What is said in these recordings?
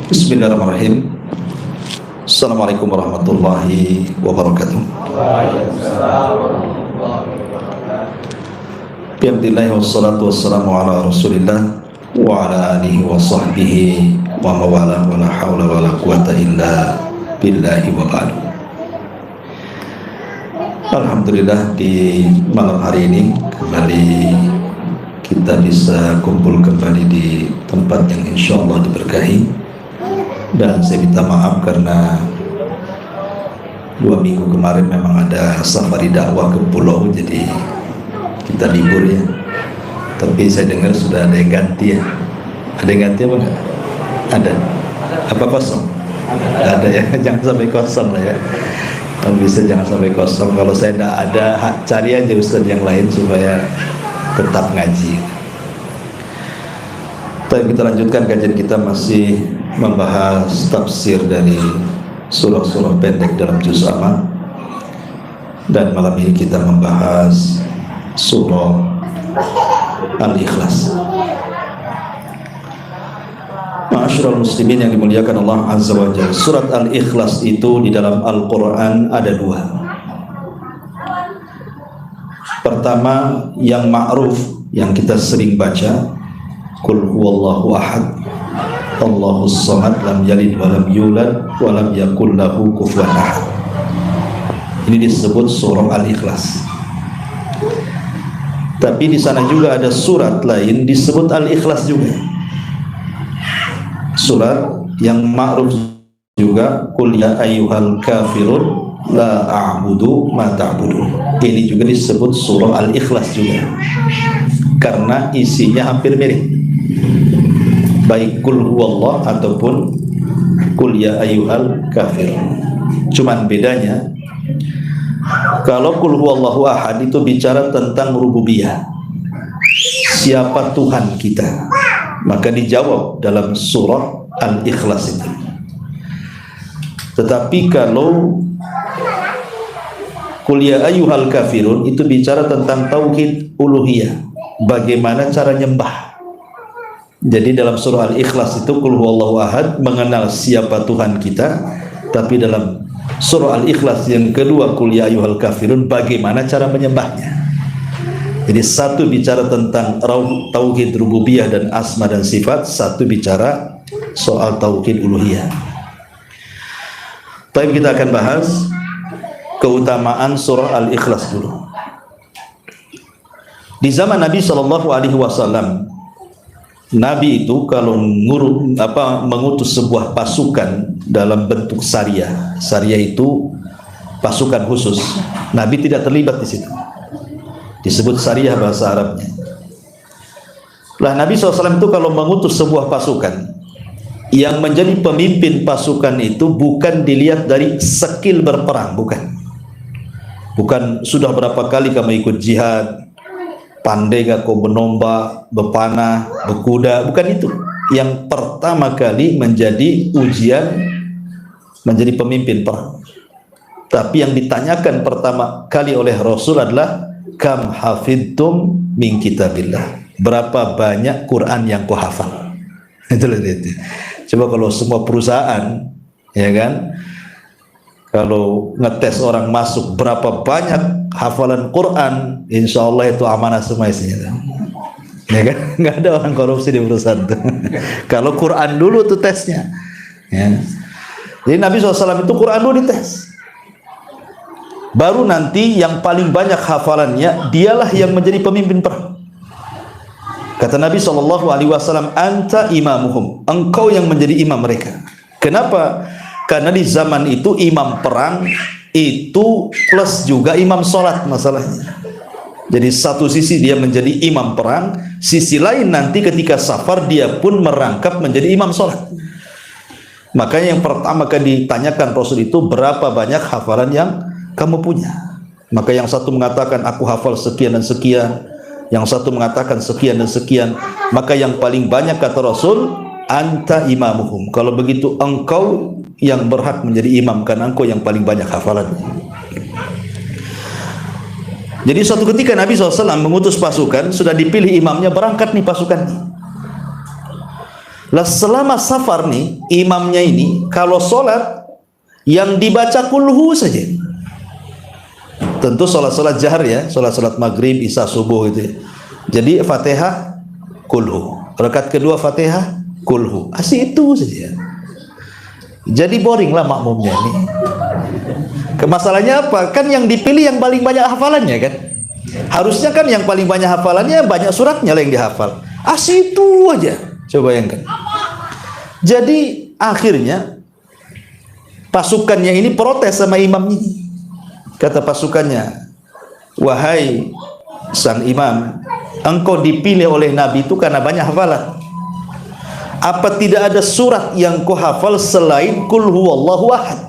Bismillahirrahmanirrahim. Assalamualaikum warahmatullahi wabarakatuh. Bismillah wassalatu wassalamu ala rasulillah wa ala alihi wa sahbihi wa mawala wa la hawla wa la quwata illa billahi wa ba'du. Alhamdulillah, di malam hari ini kembali kita bisa kumpul kembali di tempat yang insya Allah diberkahi. Dan saya minta maaf karena 2 minggu kemarin memang ada safari dakwah ke pulau, jadi kita libur ya. Tapi saya dengar sudah ada yang ganti ya. Ada yang ganti apa enggak? Ada. Apa kosong? Ada ya. Jangan sampai kosong lah ya. Kalau bisa jangan sampai kosong. Kalau saya tidak ada, cari aja ustaz yang lain supaya tetap ngaji. Kita lanjutkan kajian kita, masih membahas tafsir dari surah-surah pendek dalam juz amma. Dan malam ini kita membahas surah Al-Ikhlas. Ma'asyiral muslimin yang dimuliakan Allah Azza wa Jalla, surat Al-Ikhlas itu di dalam Al-Quran ada 2. Pertama yang ma'ruf, yang kita sering baca, Qul huwallahu ahad Allahus samad lam yalid wa lam yulad wa lam yakul lahu kufuwan ahad. Ini disebut surah Al-Ikhlas. Tapi di sana juga ada surat lain disebut Al-Ikhlas juga. Surat yang ma'ruf juga, Qul ya ayyuhal kafirun la a'budu ma ta'budun. Ini juga disebut surah Al-Ikhlas juga, karena isinya hampir mirip, baik Qul huwallah ataupun Qul ya ayyuhal kafirun. Cuman bedanya, kalau Qul huwallahu ahad itu bicara tentang rububiyah, siapa Tuhan kita, maka dijawab dalam surah Al-Ikhlas itu. Tetapi kalau Qul ya ayyuhal kafirun itu bicara tentang tauhid uluhiyah, bagaimana cara nyembah. Jadi dalam surah Al-Ikhlas itu Qul huwallahu ahad mengenal siapa Tuhan kita, tapi dalam surah Al-Ikhlas yang kedua Qul ya ayyuhal kafirun bagaimana cara menyembahnya. Jadi satu bicara tentang tauhid rububiyah dan asma dan sifat, satu bicara soal tauhid uluhiyah. Tapi kita akan bahas keutamaan surah Al-Ikhlas dulu. Di zaman Nabi SAW, Nabi itu kalau mengutus sebuah pasukan dalam bentuk syariah. Syariah itu pasukan khusus. Nabi tidak terlibat di situ. Disebut syariah bahasa Arabnya. Lah Nabi SAW itu kalau mengutus sebuah pasukan, yang menjadi pemimpin pasukan itu bukan dilihat dari skill berperang, bukan sudah berapa kali kamu ikut jihad, pandai gak kau menomba, berpanah, berkuda, bukan itu. Yang pertama kali menjadi ujian menjadi pemimpin perang. Tapi yang ditanyakan pertama kali oleh Rasul adalah kam hafidtum min kitabillah, berapa banyak Quran yang kau hafal. Itulah itu. Coba kalau semua perusahaan, ya kan, kalau ngetes orang masuk berapa banyak hafalan Quran, insya Allah itu amanah semua isinya, ya kan? Nggak ada orang korupsi di perusahaan itu. Kalau Quran dulu tuh tesnya, ya. Jadi Nabi SAW itu Quran dulu dites, baru nanti yang paling banyak hafalannya dialah yang menjadi pemimpin perang. Kata Nabi SAW, anta imamuhum, engkau yang menjadi imam mereka. Kenapa? Karena di zaman itu imam perang itu plus juga imam sholat masalahnya. Jadi satu sisi dia menjadi imam perang, sisi lain nanti ketika safar dia pun merangkap menjadi imam sholat. Makanya yang pertama kali ditanyakan Rasul itu, berapa banyak hafalan yang kamu punya. Maka yang satu mengatakan aku hafal sekian dan sekian, yang satu mengatakan sekian dan sekian. Maka yang paling banyak kata Rasul, anta imamuhum, kalau begitu engkau yang berhak menjadi imam, karena engkau yang paling banyak hafalannya. Jadi suatu ketika Nabi SAW mengutus pasukan, sudah dipilih imamnya, berangkat nih pasukan. Lah selama safar nih, imamnya ini kalau sholat yang dibaca kulhu saja. Tentu sholat-sholat jahar ya, sholat-sholat maghrib, isya, subuh itu ya. Jadi Fatihah kulhu, rakaat kedua Fatihah kulhu, asih itu saja. Jadi boring lah makmumnya nih. Masalahnya apa? Kan yang dipilih yang paling banyak hafalannya kan. Harusnya kan yang paling banyak hafalannya, banyak suratnya lah yang dihafal. Asih itu aja. Coba bayangkan. Jadi akhirnya pasukannya ini protes sama imamnya. Kata pasukannya, wahai sang imam, engkau dipilih oleh Nabi itu karena banyak hafalan. Apa tidak ada surat yang kau hafal selain Qul huwallahu ahad?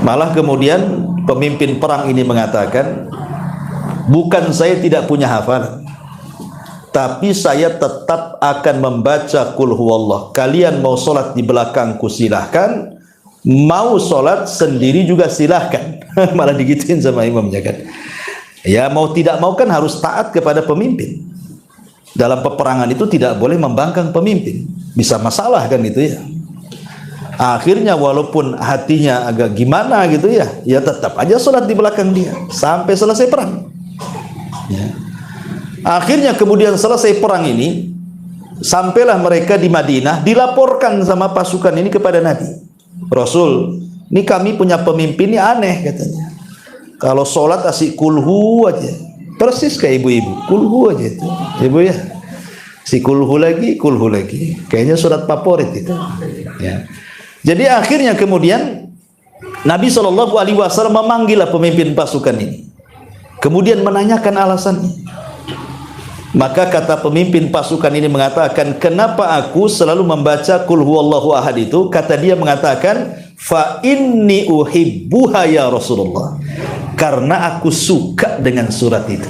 Malah kemudian pemimpin perang ini mengatakan, bukan saya tidak punya hafalan, tapi saya tetap akan membaca Qul huwallah. Kalian mau sholat di belakangku silahkan, mau sholat sendiri juga silahkan. Malah digituin sama imamnya kan. Ya mau tidak mau kan harus taat kepada pemimpin. Dalam peperangan itu tidak boleh membangkang pemimpin, bisa masalah kan itu ya. Akhirnya walaupun hatinya agak gimana gitu ya, ya tetap aja sholat di belakang dia sampai selesai perang ya. Akhirnya kemudian selesai perang ini, sampailah mereka di Madinah, dilaporkan sama pasukan ini kepada Nabi. Rasul, ini kami punya pemimpin ini aneh katanya. Kalau sholat asik kulhu aja, persis kayak ibu-ibu, kulhu aja itu, ibu ya. Si kulhu lagi, kayaknya surat favorit itu ya. Jadi akhirnya kemudian Nabi SAW memanggil pemimpin pasukan ini, kemudian menanyakan alasannya. Maka kata pemimpin pasukan ini mengatakan, kenapa aku selalu membaca Qul huwallahu ahad itu? Kata dia mengatakan, fa inni uhibbuha ya Rasulullah, karena aku suka dengan surat itu.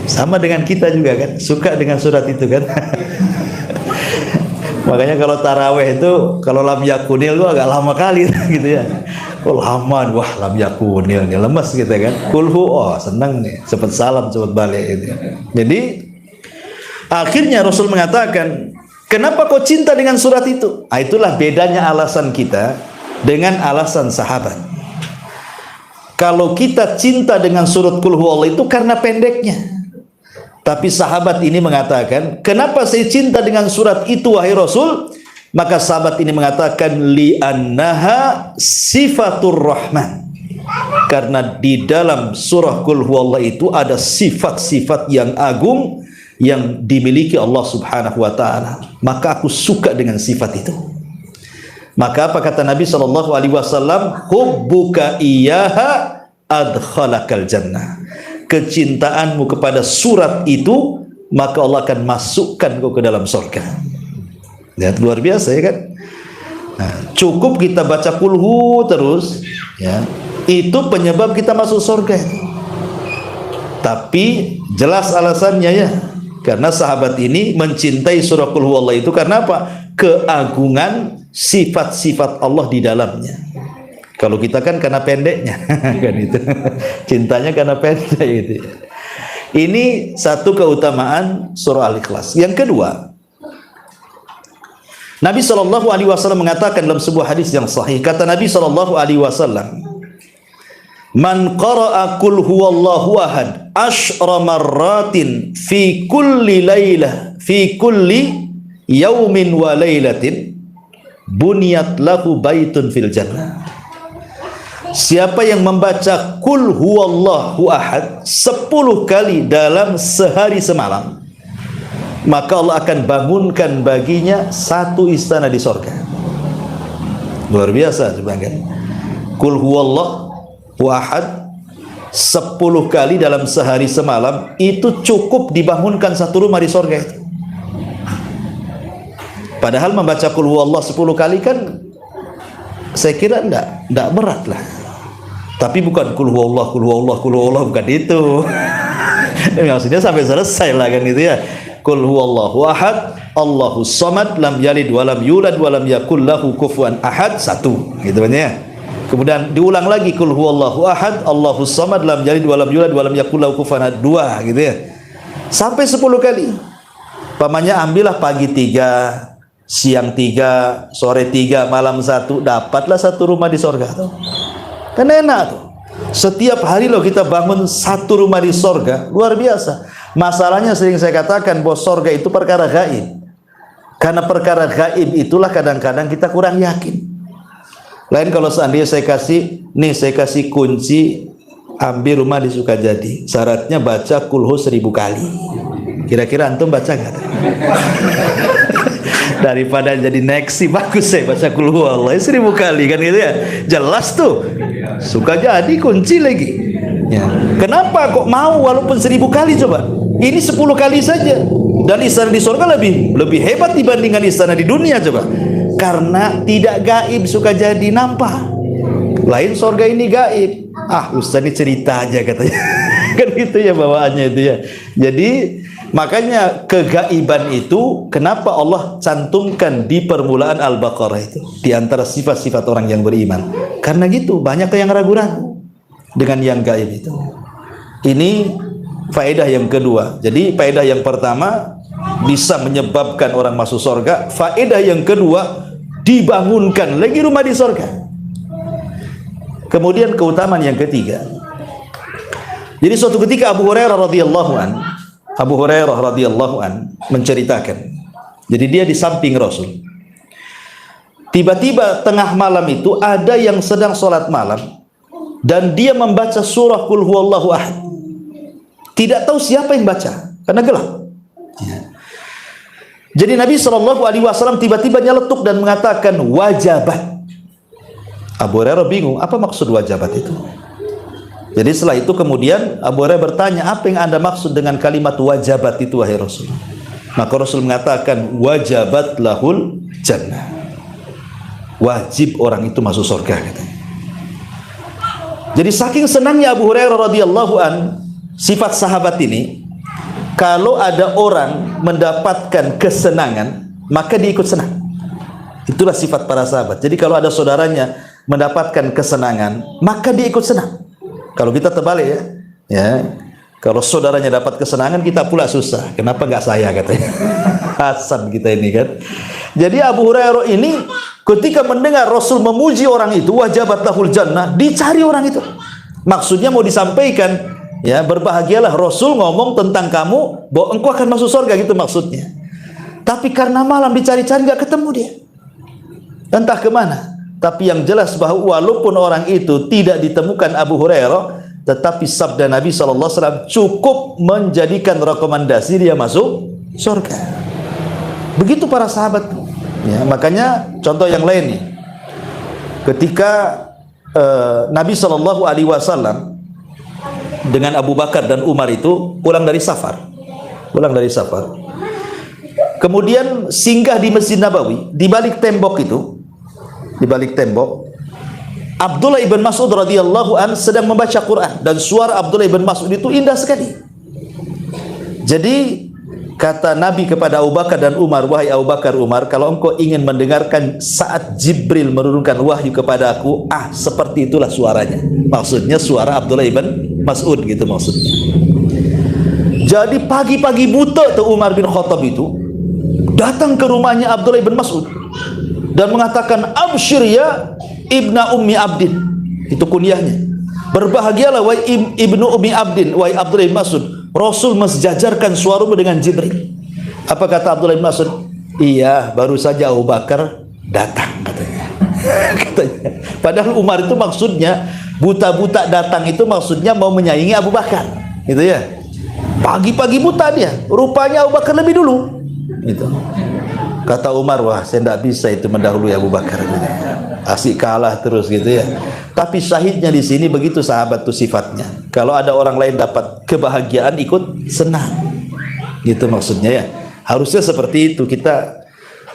Sama dengan kita juga kan, suka dengan surat itu kan. Makanya kalau taraweh itu, kalau lam yakunil itu agak lama kali gitu ya. Oh lama, wah lam yakunil nih lemes gitu kan. Kulhu, oh senang nih, cepat salam, cepat balik gitu. Jadi akhirnya Rasul mengatakan, kenapa kau cinta dengan surat itu? Nah, itulah bedanya alasan kita dengan alasan sahabat. Kalau kita cinta dengan surat Qul huwallah itu karena pendeknya. Tapi sahabat ini mengatakan, kenapa saya cinta dengan surat itu wahai Rasul? Maka sahabat ini mengatakan, li'annaha sifatur rahman. Karena di dalam surah Qul huwallah itu ada sifat-sifat yang agung yang dimiliki Allah Subhanahu wa taala. Maka aku suka dengan sifat itu. Maka apa kata Nabi SAW? Hubbuka iyyaha adkhalakal jannah. Kecintaanmu kepada surat itu, maka Allah akan masukkan kau ke dalam surga. Lihat, luar biasa ya kan. Nah, cukup kita baca kulhu terus ya, itu penyebab kita masuk surga. Tapi jelas alasannya ya, karena sahabat ini mencintai surah Qul huwallah itu karena apa? Keagungan sifat-sifat Allah di dalamnya. Kalau kita kan karena pendeknya, kan itu. Cintanya karena pendek itu. Ini satu keutamaan surah Al-Ikhlas. Yang kedua, Nabi SAW mengatakan dalam sebuah hadis yang sahih, kata Nabi SAW, man qara'a Qul huwallahu ahad asyra marratin fi kulli lailah fi kulli yaumin wa lailatin buniyat lahu baitun fil jannah. Siapa yang membaca Qul huwallahu ahad 10 kali dalam sehari semalam, maka Allah akan bangunkan baginya satu istana di surga. Luar biasa sebenarnya. Qul huwallahu ahad 10 kali dalam sehari semalam itu cukup dibangunkan satu rumah di surga itu. Padahal membaca Qul huwallah 10 kali kan saya kira enggak berat lah. Tapi bukan Qul huwallah bukan itu. Maksudnya sampai selesai lah kan gitu ya. Qul huwallahu ahad, Allahus samad, lam yalid walam yulad walam yakul lahu kufuwan ahad, satu gitu ya. Kemudian diulang lagi Qul huwallahu ahad, Allahus samad, lam yalid walam yulad walam yakul lahu kufuwan ahad, dua gitu ya. Sampai 10 kali. Pamannya ambillah pagi 3, siang 3, sore 3, malam 1, dapatlah satu rumah di sorga tuh. Kan enak tuh. Setiap hari loh kita bangun satu rumah di sorga, luar biasa. Masalahnya sering saya katakan bahwa sorga itu perkara gaib. Karena perkara gaib itulah kadang-kadang kita kurang yakin. Lain kalau seandainya saya kasih kunci, ambil rumah di Sukajadi. Syaratnya baca kulhu 1000 kali. Kira-kira antum baca nggak? Daripada jadi next sih bagus saya baca kulhu Allah 1000 kali kan gitu ya. Jelas tuh. Sukajadi kunci lagi. Ya. Kenapa kok mau walaupun 1000 kali coba? Ini 10 kali saja. Dan istana di surga lebih hebat dibandingkan istana di dunia coba. Karena tidak gaib Sukajadi nampak. Lain surga ini gaib. Ustaz ini cerita aja katanya. Kan gitu ya bawaannya itu ya. Jadi makanya kegaiban itu kenapa Allah cantumkan di permulaan Al-Baqarah itu di antara sifat-sifat orang yang beriman. Karena gitu banyak yang ragu-ragu dengan yang gaib itu. Ini faedah yang kedua. Jadi faedah yang pertama bisa menyebabkan orang masuk surga. Faedah yang kedua dibangunkan lagi rumah di surga. Kemudian keutamaan yang ketiga. Jadi suatu ketika Abu Hurairah radhiyallahu an menceritakan. Jadi dia di samping Rasul. Tiba-tiba tengah malam itu ada yang sedang sholat malam dan dia membaca surah Qul Huwallahu Ahad. Tidak tahu siapa yang baca karena gelap. Jadi Nabi SAW tiba-tiba nyeletuk dan mengatakan wajabat. Abu Hurairah bingung, apa maksud wajabat itu? Jadi setelah itu kemudian Abu Hurairah bertanya, apa yang Anda maksud dengan kalimat wajabat itu wahai Rasul? Maka Rasul mengatakan wajabat lahul jannah. Wajib orang itu masuk surga katanya. Jadi saking senangnya Abu Hurairah radhiyallahu an sifat sahabat ini, kalau ada orang mendapatkan kesenangan, maka dia ikut senang. Itulah sifat para sahabat. Jadi kalau ada saudaranya mendapatkan kesenangan, maka dia ikut senang. Kalau kita terbalik ya, kalau saudaranya dapat kesenangan, kita pula susah. Kenapa nggak saya katanya? Hasan kita ini kan. Jadi Abu Hurairah ini ketika mendengar Rasul memuji orang itu, wajabat lahul jannah, dicari orang itu. Maksudnya mau disampaikan, ya berbahagialah Rasul ngomong tentang kamu bahwa engkau akan masuk surga, gitu maksudnya. Tapi karena malam dicari-cari nggak ketemu dia, entah kemana. Tapi yang jelas bahwa walaupun orang itu tidak ditemukan Abu Hurairah, tetapi sabda Nabi SAW cukup menjadikan rekomendasi dia masuk surga. Begitu para sahabat. Ya, makanya contoh yang lain nih, ketika Nabi SAW dengan Abu Bakar dan Umar itu pulang dari safar, kemudian singgah di Masjid Nabawi. Di balik tembok itu, Abdullah ibn Mas'ud radhiyallahu an sedang membaca Quran, dan suara Abdullah ibn Mas'ud itu indah sekali. Jadi kata Nabi kepada Abu Bakar dan Umar, wahai Abu Bakar, Umar, kalau engkau ingin mendengarkan saat Jibril menurunkan wahyu kepada aku, seperti itulah suaranya. Maksudnya suara Abdullah ibn Mas'ud gitu maksudnya. Jadi pagi-pagi buta tuh Umar bin Khattab itu datang ke rumahnya Abdullah ibn Mas'ud dan mengatakan, absyir ya ibna ummi abdin, itu kunyahnya, berbahagialah wahai ibnu ummi abdin, wahai Abdullah bin Mas'ud, Rasul mensejajarkan suaramu dengan Jibril. Apa kata Abdullah bin Mas'ud? Iya, baru saja Abu Bakar datang katanya. Padahal Umar itu maksudnya buta-buta datang itu maksudnya mau menyaingi Abu Bakar, gitu ya. Pagi-pagi buta dia, rupanya Abu Bakar lebih dulu. Gitu. Kata Umar, wah saya tidak bisa itu mendahului Abu Bakar, asik kalah terus gitu ya. Tapi syahidnya di sini begitu sahabat tuh sifatnya. Kalau ada orang lain dapat kebahagiaan, ikut senang, gitu maksudnya ya. Harusnya seperti itu, kita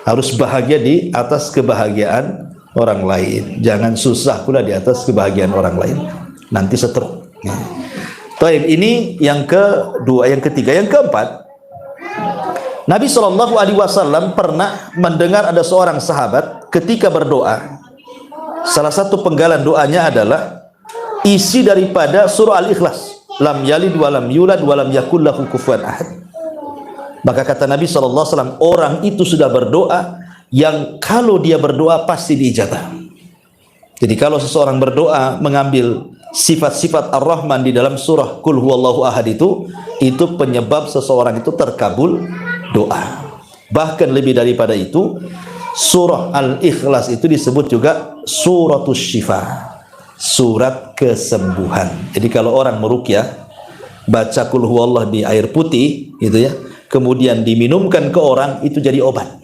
harus bahagia di atas kebahagiaan orang lain. Jangan susah pula di atas kebahagiaan orang lain, nanti setruk. Taib, ini yang kedua. Yang ketiga, yang keempat, Nabi SAW pernah mendengar ada seorang sahabat ketika berdoa, salah satu penggalan doanya adalah isi daripada surah Al-Ikhlas, lam yalid walam yulad walam yakul lahu kufuwan ahad. Maka kata Nabi SAW, orang itu sudah berdoa yang kalau dia berdoa pasti diijabah. Jadi kalau seseorang berdoa mengambil sifat-sifat Ar-Rahman di dalam surah Qul Huwallahu Ahad itu penyebab seseorang itu terkabul doa. Bahkan lebih daripada itu, surah Al-Ikhlas itu disebut juga suratus syifa, surat kesembuhan. Jadi kalau orang meruqyah baca Qul Huwallah di air putih gitu ya, kemudian diminumkan ke orang, itu jadi obat.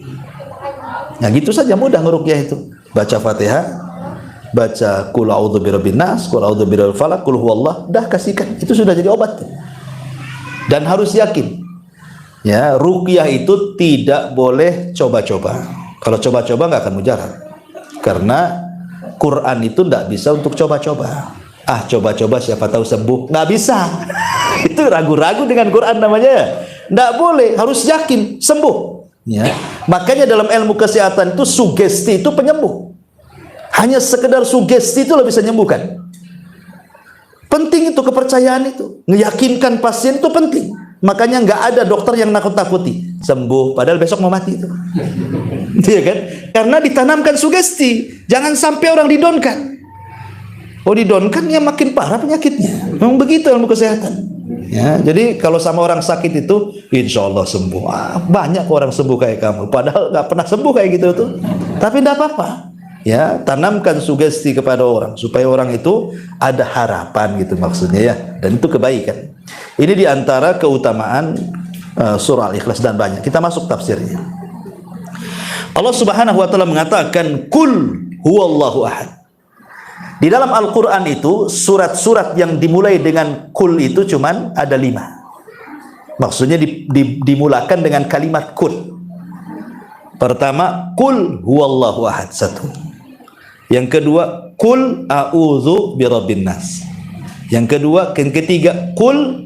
Nah gitu saja mudah ngeruqyah itu. Baca Fatihah, baca Qul a'udzu birabbin nas, Qul a'udzu birabbil falaq, Qul huwallah, dah kasihkan, itu sudah jadi obat. Dan harus yakin ya, ruqyah itu tidak boleh coba-coba. Kalau coba-coba nggak akan mujarab, karena Quran itu nggak bisa untuk coba-coba. Ah, coba-coba siapa tahu sembuh, nggak bisa. Itu ragu-ragu dengan Quran namanya. Nggak boleh, harus yakin sembuh. Ya, makanya dalam ilmu kesehatan itu sugesti itu penyembuh. Hanya sekedar sugesti itu bisa menyembuhkan. Penting itu kepercayaan itu, meyakinkan pasien itu penting. Makanya nggak ada dokter yang nakut-nakuti sembuh, padahal besok mau mati itu. Iya kan? Karena ditanamkan sugesti, jangan sampai orang didonkan. Oh didonkan ya makin parah penyakitnya. Memang begitu ilmu kesehatan. Ya, jadi kalau sama orang sakit itu, insya Allah sembuh. Banyak orang sembuh kayak kamu, padahal nggak pernah sembuh kayak gitu tuh. Tapi tidak apa-apa. Ya, tanamkan sugesti kepada orang supaya orang itu ada harapan gitu maksudnya ya, dan itu kebaikan. Ini diantara keutamaan surah Al-Ikhlas dan banyak. Kita masuk tafsirnya. Allah Subhanahu wa taala mengatakan Qul huwallahu ahad. Di dalam Al-Qur'an itu surat-surat yang dimulai dengan Qul itu cuman ada 5. Maksudnya dimulakan dengan kalimat Qul. Pertama, Qul huwallahu ahad, 1. Yang kedua, Qul a'udzu birabbin nas. Yang kedua, yang ketiga, Qul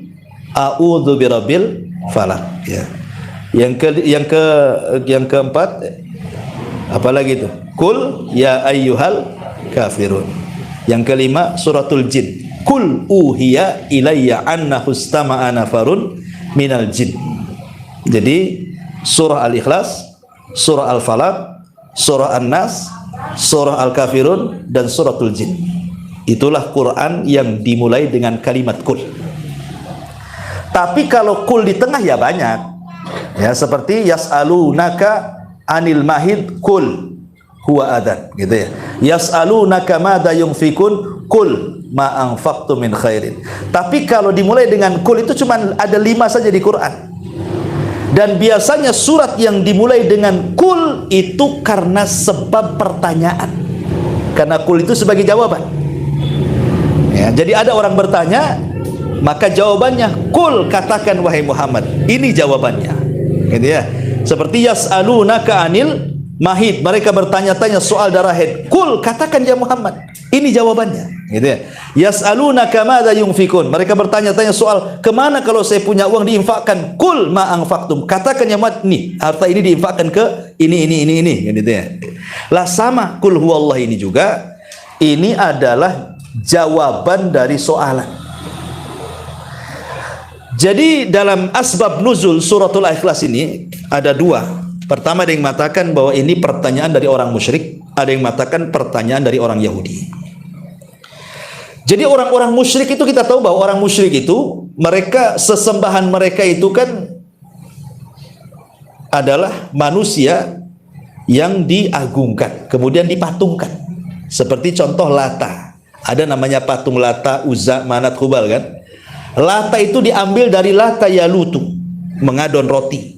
a'udzu birabbil falaq, ya. Yang keempat apa lagi itu? Qul ya ayyuhal kafirun. Yang kelima suratul jin. Qul uhiya ilayya annahu istama'a nafarun minal jin. Jadi surah Al-Ikhlas, surah Al-Falaq, surah An-Nas, surah Al-Kafirun, dan suratul Jin. Itulah Quran yang dimulai dengan kalimat Qul. Tapi kalau Qul di tengah ya banyak. Ya seperti yas'alunaka anil mahid qul huwa adan, gitu ya. Yas'alunaka madza yunfikun qul ma anfaqtum min khairin. Tapi kalau dimulai dengan Qul itu cuma ada 5 saja di Quran. Dan biasanya surat yang dimulai dengan Qul itu karena sebab pertanyaan. Karena Qul itu sebagai jawaban. Ya, jadi ada orang bertanya, maka jawabannya Qul, katakan wahai Muhammad. Ini jawabannya. Gitu ya. Seperti yas'alunaka anil mahid, mereka bertanya-tanya soal darah haid. Qul, katakan ya Muhammad. Ini jawabannya. Gitu ya. Yas'alunaka madza yunfikun, mereka bertanya-tanya soal kemana kalau saya punya uang diinfakkan. Qul ma anfaqtum, katakan ya Muhammad, nih harta ini diinfakkan ke ini gitu ya. Lah sama Qul huwallah ini juga, ini adalah jawaban dari soalan. Jadi dalam asbab nuzul suratul Ikhlas ini ada 2. Pertama ada yang mengatakan bahwa ini pertanyaan dari orang musyrik, ada yang mengatakan pertanyaan dari orang Yahudi. Jadi orang-orang musyrik itu, kita tahu bahwa orang musyrik itu mereka, sesembahan mereka itu kan adalah manusia yang diagungkan, kemudian dipatungkan. Seperti contoh Lata. Ada namanya patung Lata, Uzza, Manat, Hubal kan. Lata itu diambil dari Lata Yalutu, mengadon roti.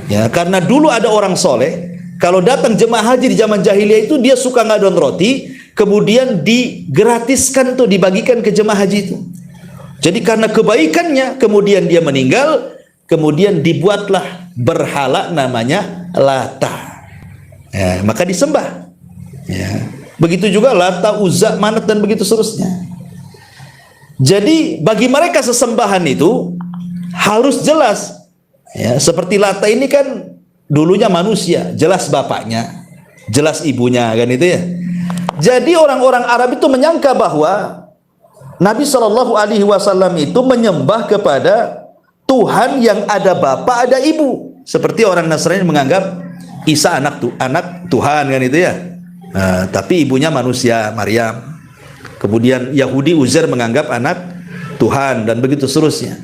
Ya, karena dulu ada orang soleh, kalau datang jemaah haji di zaman jahiliyah itu dia suka ngadon roti, kemudian digratiskan tuh, dibagikan ke jemaah haji itu. Jadi karena kebaikannya, kemudian dia meninggal, kemudian dibuatlah berhala namanya Lata. Ya, maka disembah. Ya. Begitu juga Lata, Uzza, Manat, dan begitu seterusnya. Jadi bagi mereka sesembahan itu harus jelas. Ya, seperti Lata ini kan dulunya manusia, jelas bapaknya, jelas ibunya, kan itu ya. Jadi orang-orang Arab itu menyangka bahwa Nabi SAW itu menyembah kepada Tuhan yang ada bapak, ada ibu. Seperti orang Nasrani menganggap Isa anak Tuhan kan itu ya. Tapi ibunya manusia, Maryam. Kemudian Yahudi Uzair menganggap anak Tuhan dan begitu seterusnya.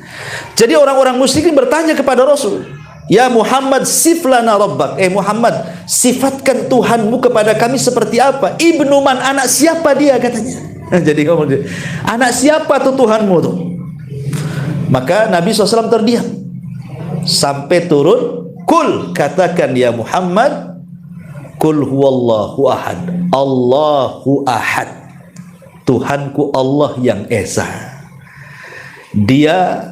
Jadi orang-orang musyrikin bertanya kepada Rasul, "Ya Muhammad, siflana rabbak." Muhammad, sifatkan Tuhanmu kepada kami seperti apa? Ibnu man, anak siapa dia katanya. Jadi kemudian, anak siapa tuh Tuhanmu tuh? Maka Nabi SAW terdiam sampai turun, "Kul," katakan ya Muhammad, "Kul huwallahu ahad." Allahu ahad. Tuhanku Allah yang esa. Dia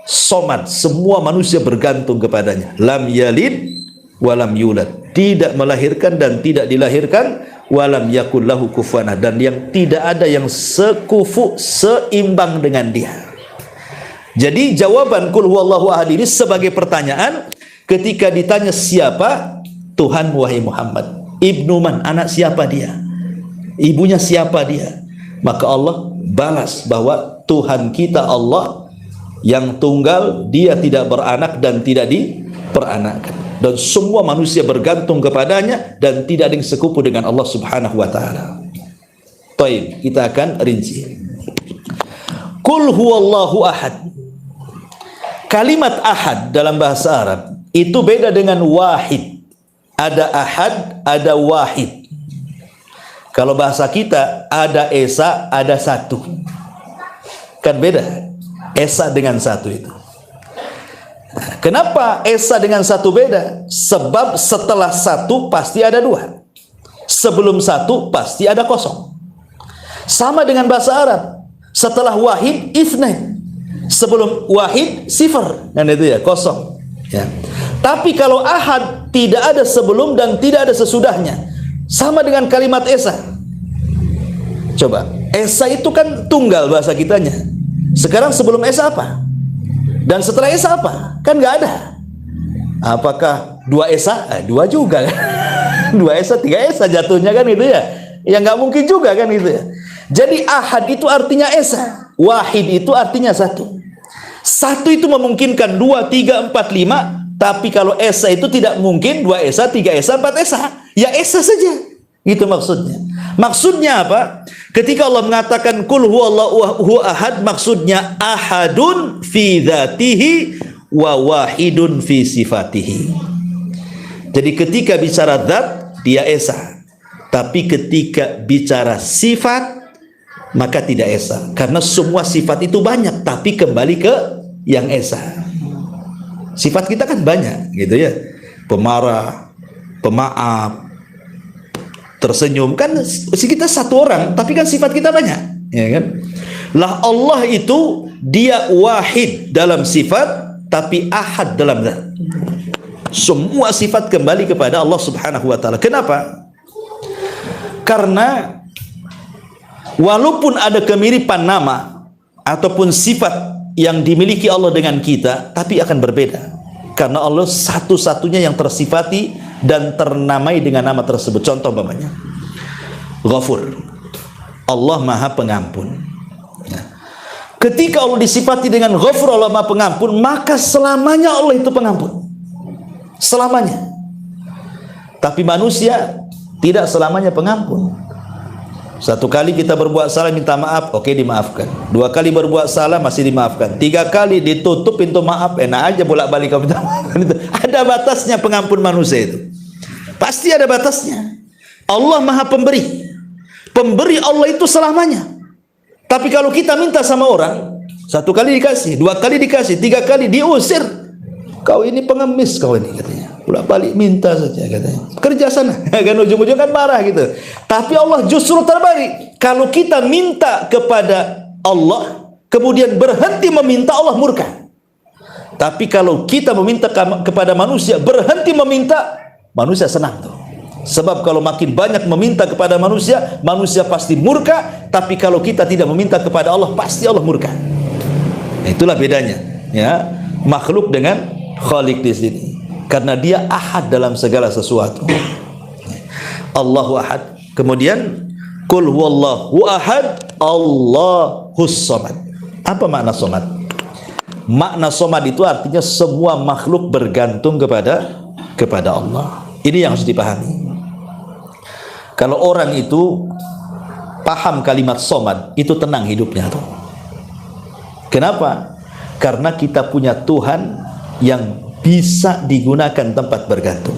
somad, semua manusia bergantung kepadanya. Lam yalid walam yulad, tidak melahirkan dan tidak dilahirkan. Walam yakul lahu kufuwan ahad, dan yang tidak ada yang sekufu, seimbang dengan dia. Jadi jawaban kul huwallahu ahad ini sebagai pertanyaan ketika ditanya siapa Tuhan wahai Muhammad. Ibnu man, anak siapa dia? Ibunya siapa dia? Maka Allah balas bahwa Tuhan kita Allah yang tunggal, dia tidak beranak dan tidak diperanakkan, dan semua manusia bergantung kepadanya dan tidak ada yang sekufu dengan Allah Subhanahu wa taala. Baik, kita akan rinci. Qul huwallahu ahad. Kalimat ahad dalam bahasa Arab itu beda dengan wahid. Ada ahad, ada wahid. Kalau bahasa kita ada esa, ada satu. Kan beda. Esa dengan satu itu. Kenapa esa dengan satu beda? Sebab setelah satu pasti ada dua. Sebelum satu pasti ada kosong. Sama dengan bahasa Arab. Setelah wahid, itsnain. Sebelum wahid, sifar. Dan itu ya, kosong. Ya. Tapi kalau ahad, tidak ada sebelum dan tidak ada sesudahnya. Sama dengan kalimat esa. Coba, esa itu kan tunggal bahasa kitanya. Sekarang sebelum esa apa? Dan setelah esa apa? Kan nggak ada. Apakah dua esa? Dua juga kan? Dua esa, tiga esa jatuhnya kan itu ya. Ya nggak mungkin juga kan itu ya. Jadi ahad itu artinya esa. Wahid itu artinya satu. Satu itu memungkinkan dua, tiga, empat, lima. Tapi kalau esa itu tidak mungkin dua esa, tiga esa, empat esa. Ya esa saja. Itu maksudnya. Maksudnya apa? Ketika Allah mengatakan kul huwallahu ahad, maksudnya ahadun fi dzatihi wa wahidun fi sifatihi. Jadi ketika bicara zat dia esa. Tapi ketika bicara sifat maka tidak esa. Karena semua sifat itu banyak, tapi kembali ke yang esa. Sifat kita kan banyak gitu ya. Pemarah, pemaaf, tersenyum, kan kita satu orang tapi kan sifat kita banyak, ya kan? Lah Allah itu dia wahid dalam sifat tapi ahad dalam zat. Semua sifat kembali kepada Allah Subhanahu wa taala. Kenapa? Karena walaupun ada kemiripan nama ataupun sifat yang dimiliki Allah dengan kita, tapi akan berbeda. Karena Allah satu-satunya yang tersifati dan ternamai dengan nama tersebut. Contoh umpamanya Ghafur, Allah Maha Pengampun. Ketika Allah disifati dengan Ghafur, Allah Maha Pengampun, maka selamanya Allah itu pengampun. Selamanya. Tapi manusia tidak selamanya pengampun. Satu kali kita berbuat salah minta maaf, oke, dimaafkan. Dua kali berbuat salah masih dimaafkan. Tiga kali ditutup pintu maaf, enak aja bolak-balik kau minta maaf. Ada batasnya pengampun manusia itu. Pasti ada batasnya. Allah Maha Pemberi. Pemberi Allah itu selamanya. Tapi kalau kita minta sama orang, satu kali dikasih, dua kali dikasih, tiga kali diusir. Kau ini pengemis, kau ini katanya. Bolak-balik minta saja katanya. Kerja sana, kan ujung-ujung kan marah gitu. Tapi Allah justru terbalik. Kalau kita minta kepada Allah, kemudian berhenti meminta, Allah murka. Tapi kalau kita meminta kepada manusia, berhenti meminta, manusia senang tuh. Sebab kalau makin banyak meminta kepada manusia, manusia pasti murka. Tapi kalau kita tidak meminta kepada Allah, pasti Allah murka. Nah, itulah bedanya, ya, makhluk dengan Khalik di sini. Karena dia ahad dalam segala sesuatu. Allahu ahad. Kemudian Qul huwallahu ahad, Allahus samad. Apa makna samad? Makna somad itu artinya semua makhluk bergantung kepada Allah. Ini yang harus dipahami. Kalau orang itu paham kalimat somad, itu tenang hidupnya tuh. Kenapa? Karena kita punya Tuhan yang bisa digunakan tempat bergantung.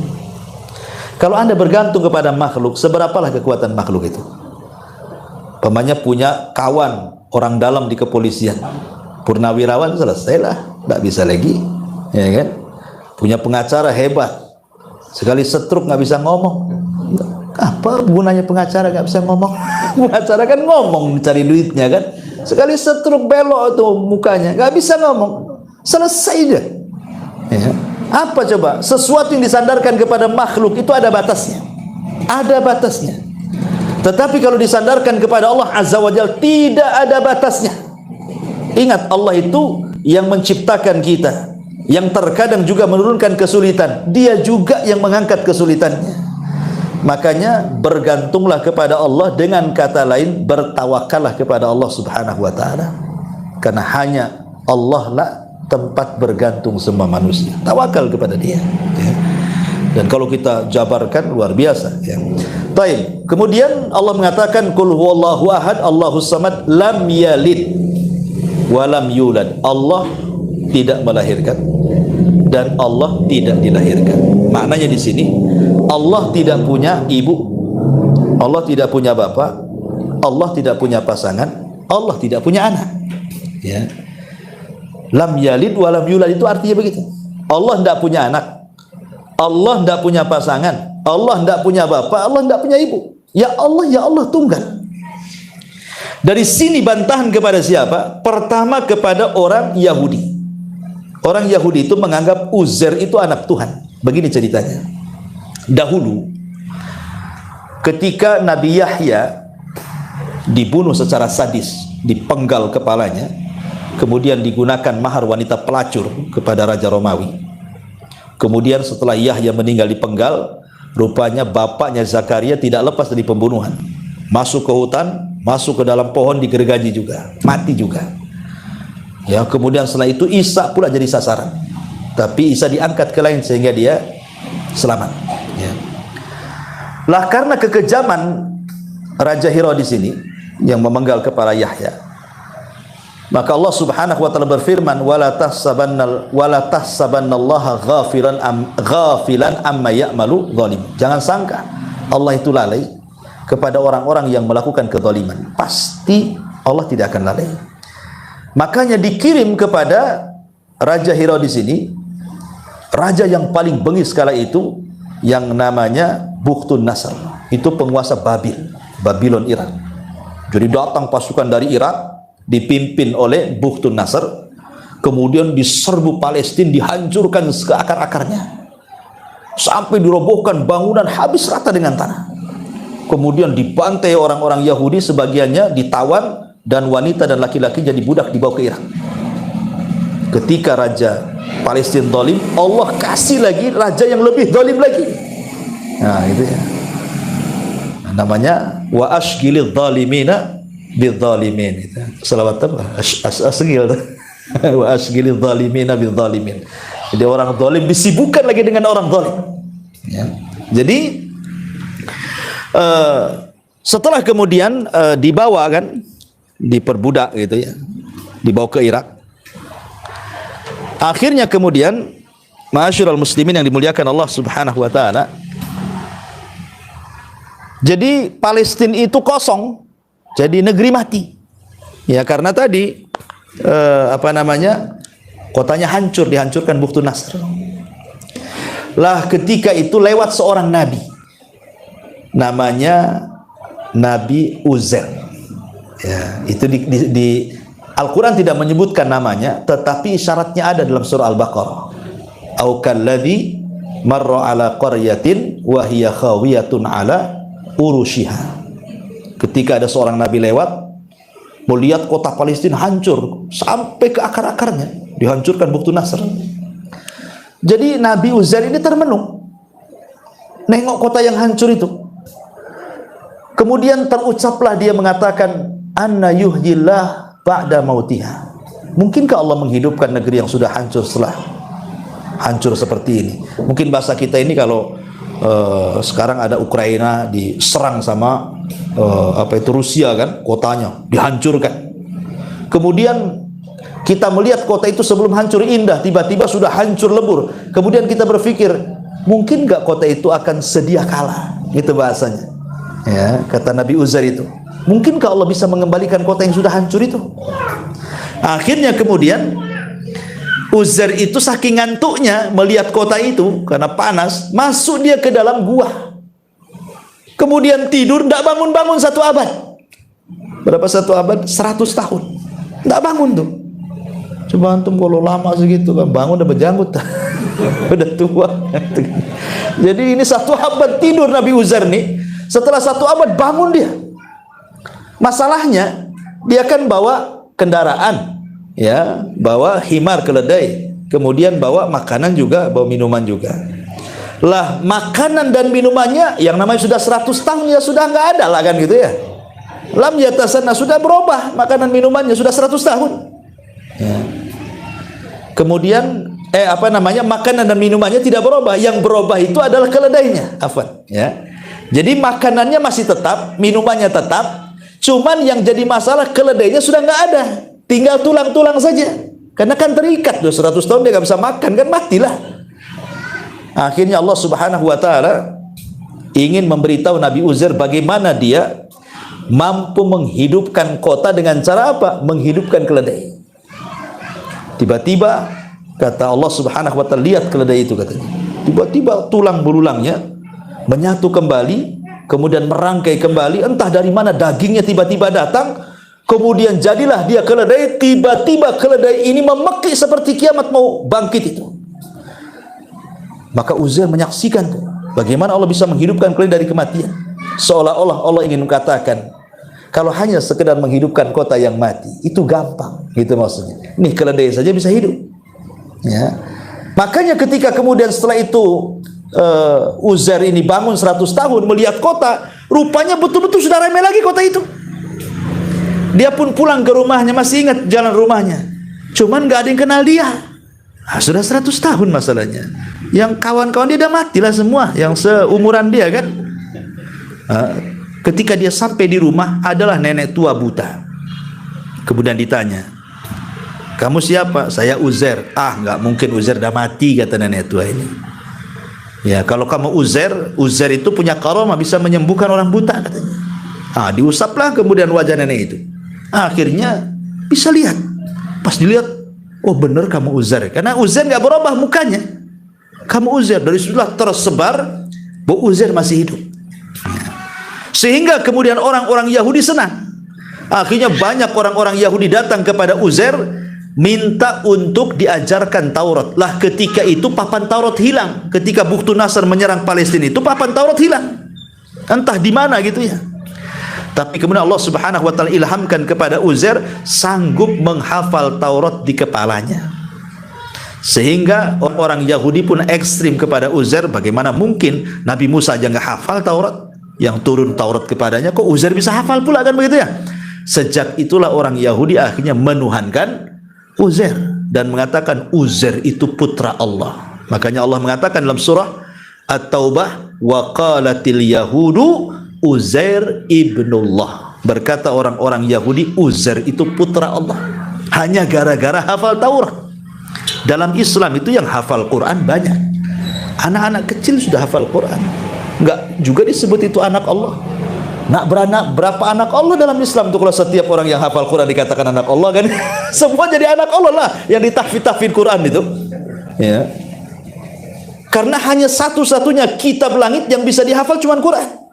Kalau Anda bergantung kepada makhluk, seberapalah kekuatan makhluk itu? Pemanya punya kawan orang dalam di kepolisian, purnawirawan, selesailah, tidak bisa lagi, ya kan? Punya pengacara hebat, sekali setruk nggak bisa ngomong. Apa gunanya pengacara nggak bisa ngomong? Pengacara kan ngomong cari duitnya kan. Sekali setruk belok tuh mukanya, nggak bisa ngomong, selesai aja. Ya. Apa coba? Sesuatu yang disandarkan kepada makhluk itu ada batasnya, ada batasnya. Tetapi kalau disandarkan kepada Allah Azza wa Jalla, tidak ada batasnya. Ingat, Allah itu yang menciptakan kita, yang terkadang juga menurunkan kesulitan. Dia juga yang mengangkat kesulitannya. Makanya bergantunglah kepada Allah, dengan kata lain bertawakallah kepada Allah Subhanahu wa taala. Karena hanya Allah lah tempat bergantung semua manusia. Tawakal kepada Dia. Ya. Dan kalau kita jabarkan luar biasa, ya. Baik. Kemudian Allah mengatakan qul huwallahu ahad, Allahus samad, lam yalid wa lam yulad. Allah tidak melahirkan dan Allah tidak dilahirkan. Maknanya di sini Allah tidak punya ibu, Allah tidak punya bapak, Allah tidak punya pasangan, Allah tidak punya anak. Ya. Lam yalid wa lam yulad itu artinya begitu. Allah tidak punya anak, Allah tidak punya pasangan, Allah tidak punya bapak, Allah tidak punya ibu. Ya Allah tunggal. Dari sini bantahan kepada siapa? Pertama kepada orang Yahudi. Orang Yahudi itu menganggap Uzair itu anak Tuhan. Begini ceritanya. Dahulu ketika Nabi Yahya dibunuh secara sadis, dipenggal kepalanya, kemudian digunakan mahar wanita pelacur kepada Raja Romawi. Kemudian setelah Yahya meninggal dipenggal, rupanya bapaknya Zakaria tidak lepas dari pembunuhan. Masuk ke hutan, masuk ke dalam pohon, digergaji juga, mati juga. Ya, kemudian setelah itu Isa pula jadi sasaran. Tapi Isa diangkat ke langit sehingga dia selamat. Ya. Lah karena kekejaman Raja Herodes ini yang memenggal kepala Yahya, maka Allah Subhanahu wa taala berfirman, wala tahsabannallaha ghafilan amma ya'malu zalim. Jangan sangka Allah itu lalai kepada orang-orang yang melakukan kezaliman. Pasti Allah tidak akan lalai. Makanya dikirim kepada Raja Herodes ini, raja yang paling bengis kala itu, yang namanya Bukhtun Nasr. Itu penguasa Babylon Irak. Jadi datang pasukan dari Irak dipimpin oleh Bukhtun Nasr, kemudian diserbu Palestina, dihancurkan ke akar-akarnya, sampai dirobohkan bangunan habis rata dengan tanah. Kemudian dibantai orang-orang Yahudi, sebagiannya ditawan, dan wanita dan laki-laki jadi budak dibawa ke Irak. Ketika Raja Palestina zalim, Allah kasih lagi raja yang lebih zalim lagi. Nah itu ya, namanya wa ashgilidz zalimina bidzalimin. Selawat apa? Asgil. Wa ashgilidz zalimina bidzalimin. Jadi orang zalim disibukkan lagi dengan orang zalim. Ya. Jadi setelah kemudian dibawa kan, diperbudak gitu ya, dibawa ke Irak. Akhirnya kemudian, ma'asyiral muslimin yang dimuliakan Allah Subhanahu wa taala, jadi Palestina itu kosong, jadi negeri mati. Ya karena tadi kotanya hancur, dihancurkan Bukhtun Nasr. Lah ketika itu lewat seorang nabi, namanya Nabi Uzair. Ya, itu di Al-Quran tidak menyebutkan namanya, tetapi isyaratnya ada dalam surah Al-Baqarah. Au kalladzi marra ala qaryatin wa hiya khawiyatun ala urushiha. Ketika ada seorang nabi lewat, melihat kota Palestina hancur sampai ke akar-akarnya, dihancurkan Bukhtun Nasr. Jadi Nabi Uzair ini termenung, nengok kota yang hancur itu. Kemudian terucaplah dia mengatakan, anna yuhyillah ba'da mautiha. Mungkinkah Allah menghidupkan negeri yang sudah hancur setelah hancur seperti ini? Mungkin bahasa kita ini kalau sekarang ada Ukraina diserang sama Rusia kan, kotanya dihancurkan. Kemudian kita melihat kota itu sebelum hancur indah, tiba-tiba sudah hancur lebur. Kemudian kita berpikir, mungkin nggak kota itu akan sedia kalah? Gitu bahasanya. Ya, kata Nabi Uzair itu. Mungkinkah Allah bisa mengembalikan kota yang sudah hancur itu? Akhirnya kemudian Uzair itu saking ngantuknya melihat kota itu karena panas, masuk dia ke dalam gua. Kemudian tidur, tidak bangun-bangun 1 abad. Berapa 1 abad? 100 tahun. Tidak bangun tuh. Coba antum kalau lama segitu kan bangun udah berjanggut. Udah tua. Jadi ini 1 abad tidur Nabi Uzair nih. Setelah 1 abad bangun dia. Masalahnya dia kan bawa kendaraan, ya, bawa himar keledai, kemudian bawa makanan juga, bawa minuman juga. Lah makanan dan minumannya yang namanya sudah 100 tahun ya sudah nggak ada lah kan gitu ya. Lam yatasana, sudah berubah makanan minumannya sudah 100 tahun. Ya. Kemudian makanan dan minumannya tidak berubah, yang berubah itu adalah keledainya. Afwan, ya. Jadi makanannya masih tetap, minumannya tetap, cuman yang jadi masalah keledainya sudah nggak ada, tinggal tulang-tulang saja. Karena kan terikat, 100 tahun dia nggak bisa makan, kan matilah. Akhirnya Allah Subhanahu wa taala ingin memberitahu Nabi Uzair bagaimana dia mampu menghidupkan kota dengan cara apa? Menghidupkan keledai. Tiba-tiba kata Allah Subhanahu wa taala, lihat keledai itu katanya. Tiba-tiba tulang belulangnya menyatu kembali, kemudian merangkai kembali, entah dari mana dagingnya tiba-tiba datang, kemudian jadilah dia keledai. Tiba-tiba keledai ini memekik seperti kiamat mau bangkit itu. Maka Uzair menyaksikan tuh, bagaimana Allah bisa menghidupkan keledai dari kematian. Seolah-olah Allah ingin mengatakan, kalau hanya sekedar menghidupkan kota yang mati itu gampang, gitu maksudnya. Nih keledai saja bisa hidup. Ya. Makanya ketika kemudian setelah itu Uzair ini bangun 100 tahun melihat kota, rupanya betul-betul sudah ramai lagi kota itu. Dia pun pulang ke rumahnya, masih ingat jalan rumahnya, cuman gak ada yang kenal dia. Sudah 100 tahun masalahnya. Yang kawan-kawan dia udah matilah semua, yang seumuran dia kan. Ketika dia sampai di rumah, adalah nenek tua buta. Kemudian ditanya, kamu siapa? Saya Uzair. Nggak mungkin, Uzair udah mati, kata nenek tua ini. Ya, kalau kamu Uzair itu punya karamah, bisa menyembuhkan orang buta katanya. Diusaplah kemudian wajah nenek itu. Akhirnya bisa lihat. Pas dilihat, oh benar kamu Uzair. Karena Uzair nggak berubah mukanya. Kamu Uzair. Dari situlah tersebar bahwa Uzair masih hidup. Sehingga kemudian orang-orang Yahudi senang. Akhirnya banyak orang-orang Yahudi datang kepada Uzair, minta untuk diajarkan Taurat. Lah ketika itu papan Taurat hilang. Ketika Buktu Nasr menyerang Palestina itu papan Taurat hilang. Entah di mana gitu ya. Tapi kemudian Allah Subhanahu wa taala ilhamkan kepada Uzair sanggup menghafal Taurat di kepalanya. Sehingga orang Yahudi pun ekstrim kepada Uzair. Bagaimana mungkin Nabi Musa aja nggak hafal Taurat, yang turun Taurat kepadanya, kok Uzair bisa hafal pula kan begitu ya. Sejak itulah orang Yahudi akhirnya menuhankan Uzair dan mengatakan Uzair itu putra Allah. Makanya Allah mengatakan dalam surah At-Taubah, wa qalatil yahudu Uzair ibnullah. Berkata orang-orang Yahudi Uzair itu putra Allah. Hanya gara-gara hafal Taurat. Dalam Islam itu yang hafal Quran banyak. Anak-anak kecil sudah hafal Quran. Enggak juga disebut itu anak Allah. Nak beranak, berapa anak Allah dalam Islam tuh? Kalau setiap orang yang hafal Quran dikatakan anak Allah kan? Semua jadi anak Allah lah yang ditahfidz Quran itu. Ya. Karena hanya satu-satunya kitab langit yang bisa dihafal cuma Quran.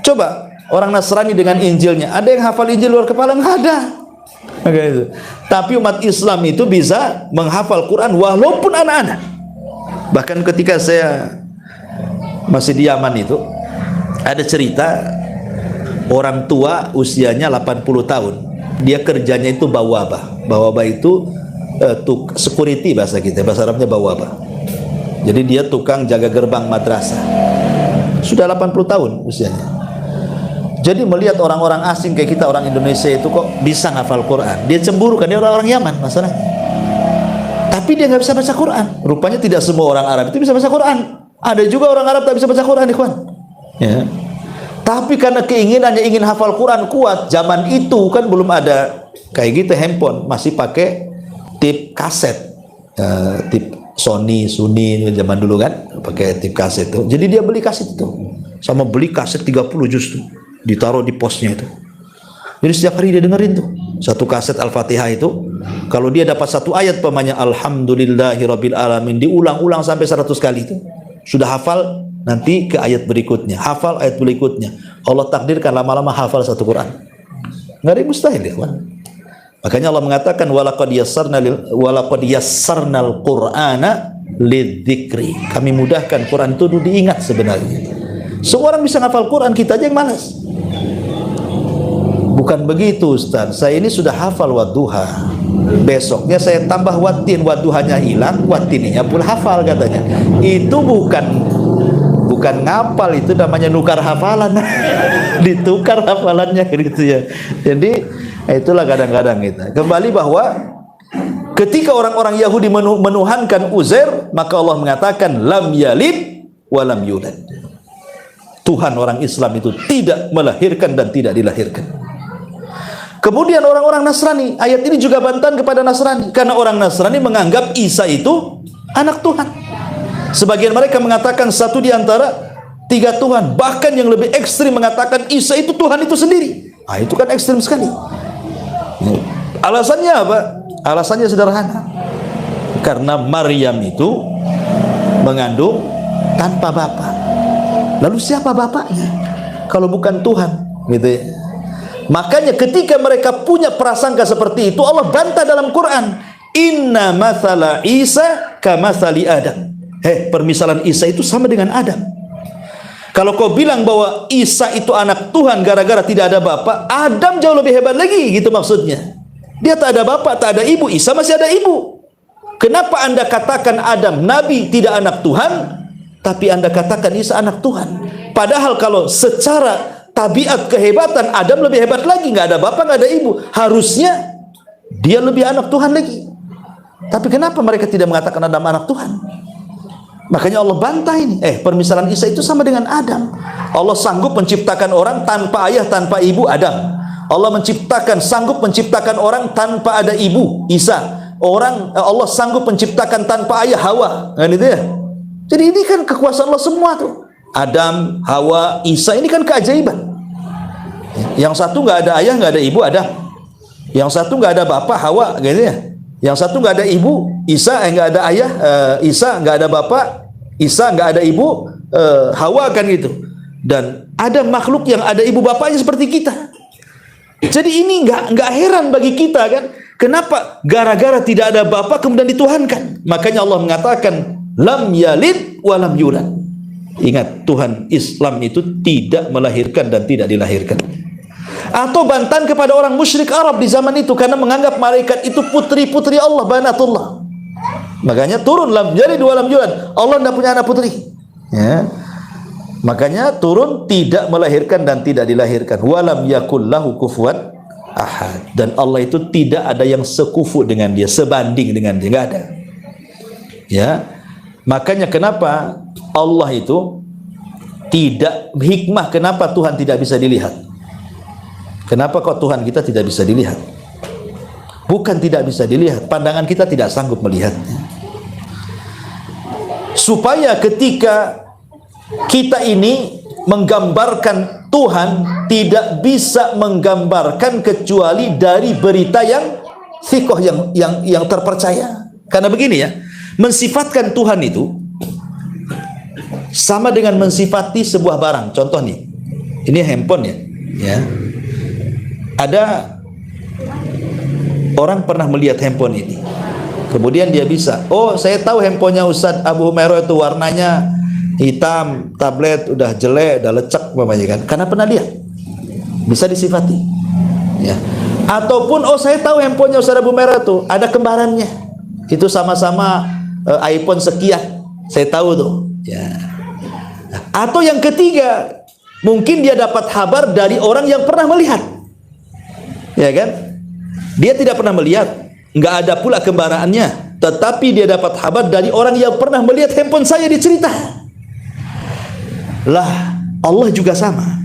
Coba orang Nasrani dengan Injilnya, ada yang hafal Injil luar kepala? Nggak ada. Gitu. Tapi umat Islam itu bisa menghafal Quran walaupun anak-anak. Bahkan ketika saya masih di Yaman itu, ada cerita orang tua usianya 80 tahun. Dia kerjanya itu bawabah. Bawabah itu security bahasa kita, bahasa Arabnya bawabah. Jadi dia tukang jaga gerbang madrasah. Sudah 80 tahun usianya. Jadi melihat orang-orang asing kayak kita, orang Indonesia itu kok bisa ngafal Quran, dia cemburu kan, dia orang-orang Yaman masalah. Tapi dia nggak bisa baca Quran. Rupanya tidak semua orang Arab itu bisa baca Quran. Ada juga orang Arab tak bisa baca Quran, ikhwan. Ya. Tapi karena keinginannya ingin hafal Quran kuat, zaman itu kan belum ada kayak gitu handphone, masih pakai tip kaset, tip Sony zaman dulu kan, pakai tip kaset itu. Jadi dia beli kaset itu, sama beli kaset 30 juz tuh, ditaruh di posnya itu. Jadi setiap hari dia dengerin tuh satu kaset Al-Fatihah itu. Kalau dia dapat satu ayat pemanya Alhamdulillahirabbil alamin, diulang-ulang sampai 100 kali itu. Sudah hafal, nanti ke ayat berikutnya, hafal ayat berikutnya. Allah takdirkan lama-lama hafal satu Quran. Nggak ada yang mustahil, ya kan? Makanya Allah mengatakan walaqad yassarnal Qur'ana lidzikri. Kami mudahkan Quran itu diingat sebenarnya. Semua orang bisa hafal Quran, kita aja yang malas. Bukan begitu, Ustaz. Saya ini sudah hafal wadduha. Besoknya saya tambah watin, wadduhanya hilang, watininya pun hafal katanya. Itu bukan ngapal, itu namanya nukar hafalan. Ditukar hafalannya gitu ya. Jadi itulah kadang-kadang kita. Kembali bahwa ketika orang-orang Yahudi menuhankan Uzair, maka Allah mengatakan lam yalid wa lam yulad. Tuhan orang Islam itu tidak melahirkan dan tidak dilahirkan. Kemudian orang-orang Nasrani, ayat ini juga bantahan kepada Nasrani, karena orang Nasrani menganggap Isa itu anak Tuhan. Sebagian mereka mengatakan satu di antara 3 Tuhan, bahkan yang lebih ekstrim mengatakan Isa itu Tuhan itu sendiri. Itu kan ekstrim sekali. Alasannya apa? Alasannya sederhana, karena Maryam itu mengandung tanpa bapak. Lalu siapa bapaknya kalau bukan Tuhan, gitu ya? Makanya ketika mereka punya prasangka seperti itu, Allah bantah dalam Quran, inna mathala Isa kamathali Adam. Permisalan Isa itu sama dengan Adam. Kalau kau bilang bahwa Isa itu anak Tuhan gara-gara tidak ada bapak, Adam jauh lebih hebat lagi, gitu maksudnya. Dia tak ada bapak, tak ada ibu, Isa masih ada ibu. Kenapa Anda katakan Adam nabi tidak anak Tuhan, tapi Anda katakan Isa anak Tuhan? Padahal kalau secara tabiat kehebatan, Adam lebih hebat lagi, nggak ada bapak, nggak ada ibu. Harusnya dia lebih anak Tuhan lagi. Tapi kenapa mereka tidak mengatakan Adam anak Tuhan? Makanya Allah bantah ini. Permisalan Isa itu sama dengan Adam. Allah sanggup menciptakan orang tanpa ayah, tanpa ibu, Adam. Allah sanggup menciptakan orang tanpa ada ibu, Isa. Allah sanggup menciptakan tanpa ayah, Hawa. Kan itu ya? Jadi ini kan kekuasaan Allah semua tuh. Adam, Hawa, Isa, ini kan keajaiban. Yang satu nggak ada ayah, nggak ada ibu, Adam. Yang satu nggak ada bapak, Hawa, gitu ya. Yang satu nggak ada ibu, Isa, nggak ada ayah, Isa, nggak ada bapak, Isa, nggak ada ibu, Hawa, kan gitu. Dan ada makhluk yang ada ibu bapaknya seperti kita. Jadi ini nggak heran bagi kita, kan? Kenapa? Gara-gara tidak ada bapak kemudian dituhankan. Makanya Allah mengatakan lam yalid wa lam yulad. Ingat, Tuhan Islam itu tidak melahirkan dan tidak dilahirkan. Atau bantahan kepada orang musyrik Arab di zaman itu, karena menganggap malaikat itu putri-putri Allah, banatullah. Makanya turun lam yalid wa lam yulad. Allah tidak punya anak putri, ya. Makanya turun tidak melahirkan dan tidak dilahirkan. Walam yakul lahu kufuwan ahad. Dan Allah itu tidak ada yang sekufu dengan dia, sebanding dengan dia, nggak ada. Ya. Makanya kenapa Allah itu tidak, hikmah kenapa Tuhan tidak bisa dilihat? Kenapa kok Tuhan kita tidak bisa dilihat? Bukan tidak bisa dilihat, pandangan kita tidak sanggup melihatnya. Supaya ketika kita ini menggambarkan Tuhan, tidak bisa menggambarkan kecuali dari berita yang thiqah, yang terpercaya. Karena begini ya, mensifatkan Tuhan itu sama dengan mensifati sebuah barang. Contoh nih, ini handphone ya. Ada orang pernah melihat handphone ini, kemudian dia bisa, oh saya tahu handphonenya Ustadz Abu Humairah itu warnanya hitam, tablet udah jelek, udah lecek namanya kan, karena pernah lihat, bisa disifati, ya. Ataupun oh saya tahu handphonenya Ustadz Abu Humairah itu ada kembarannya, itu sama-sama iPhone sekian, saya tahu tuh, ya. Atau yang ketiga, Mungkin dia dapat kabar dari orang yang pernah melihat, ya kan? Dia tidak pernah melihat, nggak ada pula kembarannya, tetapi dia dapat kabar dari orang yang pernah melihat handphone saya dicerita. Lah, Allah juga sama.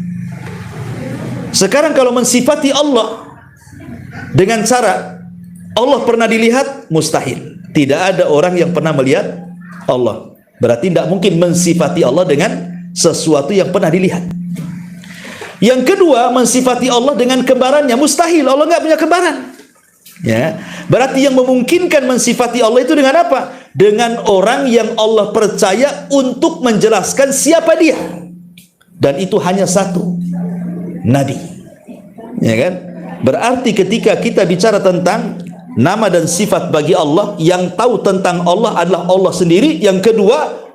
Sekarang kalau mensifati Allah dengan cara Allah pernah dilihat, mustahil. Tidak ada orang yang pernah melihat Allah. Berarti tidak mungkin mensifati Allah dengan sesuatu yang pernah dilihat. Yang kedua, mensifati Allah dengan kembarannya, mustahil. Allah nggak punya kembaran. Ya, berarti yang memungkinkan mensifati Allah itu dengan apa? Dengan orang yang Allah percaya untuk menjelaskan siapa dia. Dan itu hanya satu, Nabi. Ya kan? Berarti ketika kita bicara tentang nama dan sifat bagi Allah, yang tahu tentang Allah adalah Allah sendiri. Yang kedua,